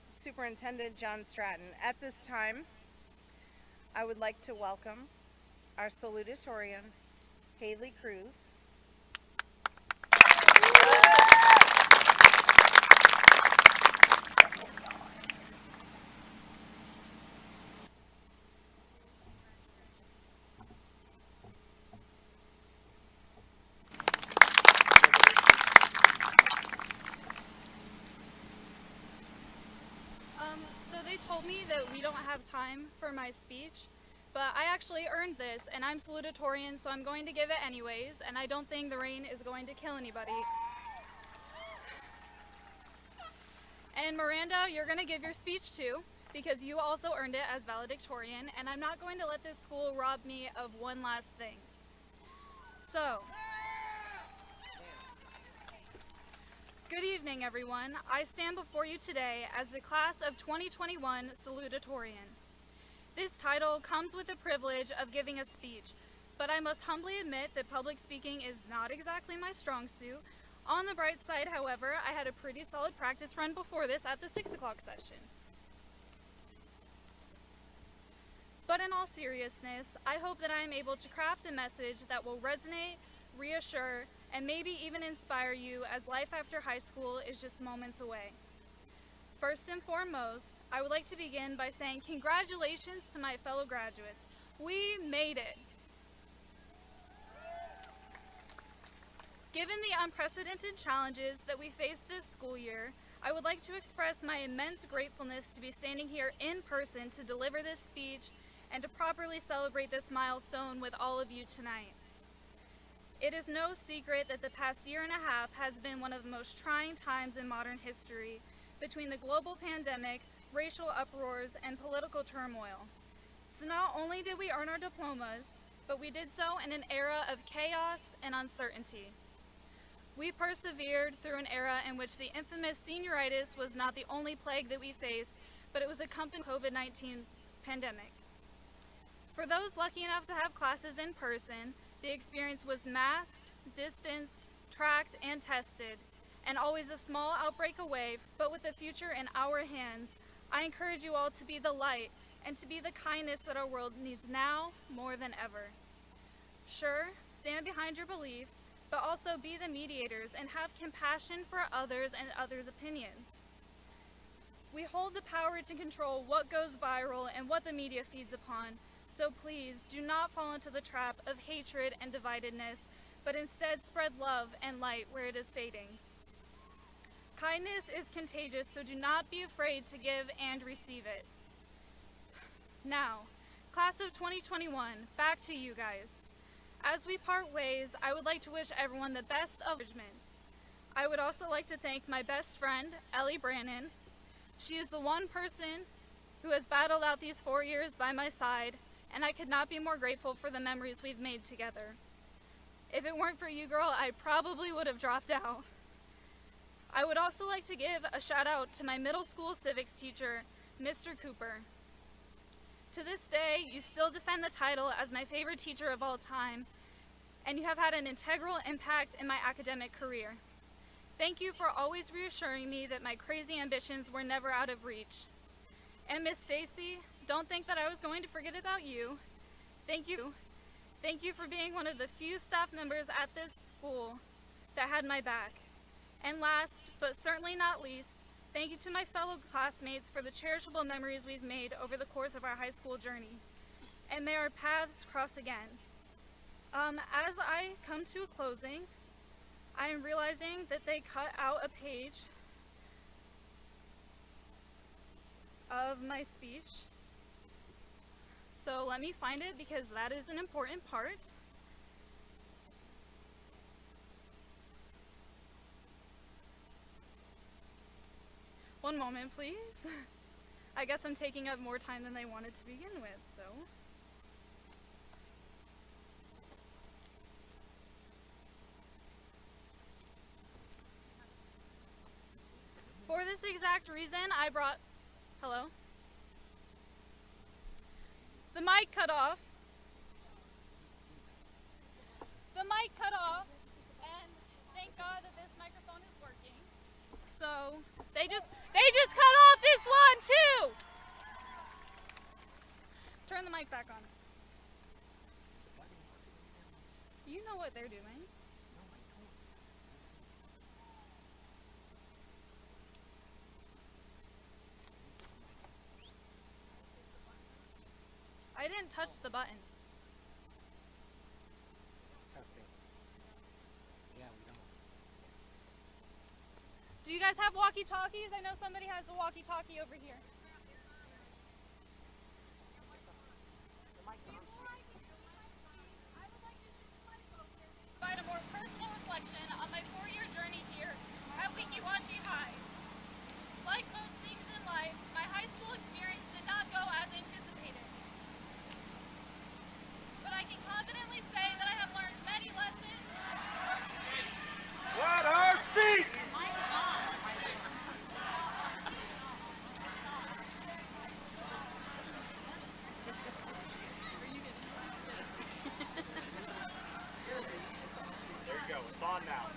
Superintendent John Stratton. At this time, I would like to welcome our Salutatorian, Haley Cruz. So they told me that we don't have time for my speech, but I actually earned this, and I'm salutatorian, so I'm going to give it anyways, and I don't think the rain is going to kill anybody. And Miranda, you're going to give your speech too, because you also earned it as valedictorian, and I'm not going to let this school rob me of one last thing. So, good evening, everyone. I stand before you today as the class of 2021 Salutatorian. This title comes with the privilege of giving a speech, but I must humbly admit that public speaking is not exactly my strong suit. On the bright side, however, I had a pretty solid practice run before this at the 6 o'clock session. But in all seriousness, I hope that I am able to craft a message that will resonate, reassure, and maybe even inspire you as life after high school is just moments away. First and foremost, I would like to begin by saying congratulations to my fellow graduates. We made it. Given the unprecedented challenges that we faced this school year, I would like to express my immense gratefulness to be standing here in person to deliver this speech and to properly celebrate this milestone with all of you tonight. It is no secret that the past year and a half has been one of the most trying times in modern history between the global pandemic, racial uproars, and political turmoil. So not only did we earn our diplomas, but we did so in an era of chaos and uncertainty. We persevered through an era in which the infamous senioritis was not the only plague that we faced, but it was accompanied by the COVID-19 pandemic. For those lucky enough to have classes in person, the experience was masked, distanced, tracked, and tested, and always a small outbreak away, but with the future in our hands, I encourage you all to be the light and to be the kindness that our world needs now more than ever. Sure, stand behind your beliefs, but also be the mediators and have compassion for others and others' opinions. We hold the power to control what goes viral and what the media feeds upon, so please do not fall into the trap of hatred and dividedness, but instead spread love and light where it is fading. Kindness is contagious, so do not be afraid to give and receive it. Now, class of 2021, back to you guys. As we part ways, I would like to wish everyone the best of encouragement. I would also like to thank my best friend, Ellie Brannon. She is the one person who has battled out these 4 years by my side, and I could not be more grateful for the memories we've made together. If it weren't for you, girl, I probably would have dropped out. I would also like to give a shout out to my middle school civics teacher, Mr. Cooper. To this day, you still defend the title as my favorite teacher of all time, and you have had an integral impact in my academic career. Thank you for always reassuring me that my crazy ambitions were never out of reach. And Miss Stacy, don't think that I was going to forget about you. Thank you. Thank you for being one of the few staff members at this school that had my back. And last, but certainly not least, thank you to my fellow classmates for the cherishable memories we've made over the course of our high school journey. And may our paths cross again. As I come to a closing, I am realizing that they cut out a page of my speech. So let me find it because that is an important part. One moment, please. I guess I'm taking up more time than they wanted to begin with, so. For this exact reason, I brought, hello? The mic cut off. The mic cut off, and thank God that this microphone is working. So, They just cut off this one too! Turn the mic back on. You know what they're doing. I didn't touch the button. Testing. Yeah, we don't. Do you guys have walkie-talkies? I know somebody has a walkie-talkie over here. Provide a more personal reflection on my 4-year journey here at Weeki Wachee High. Like most things in life, my high school experience did not go as anticipated. But I can confidently say that I have learned many lessons. What hard speak? There you go. It's on now.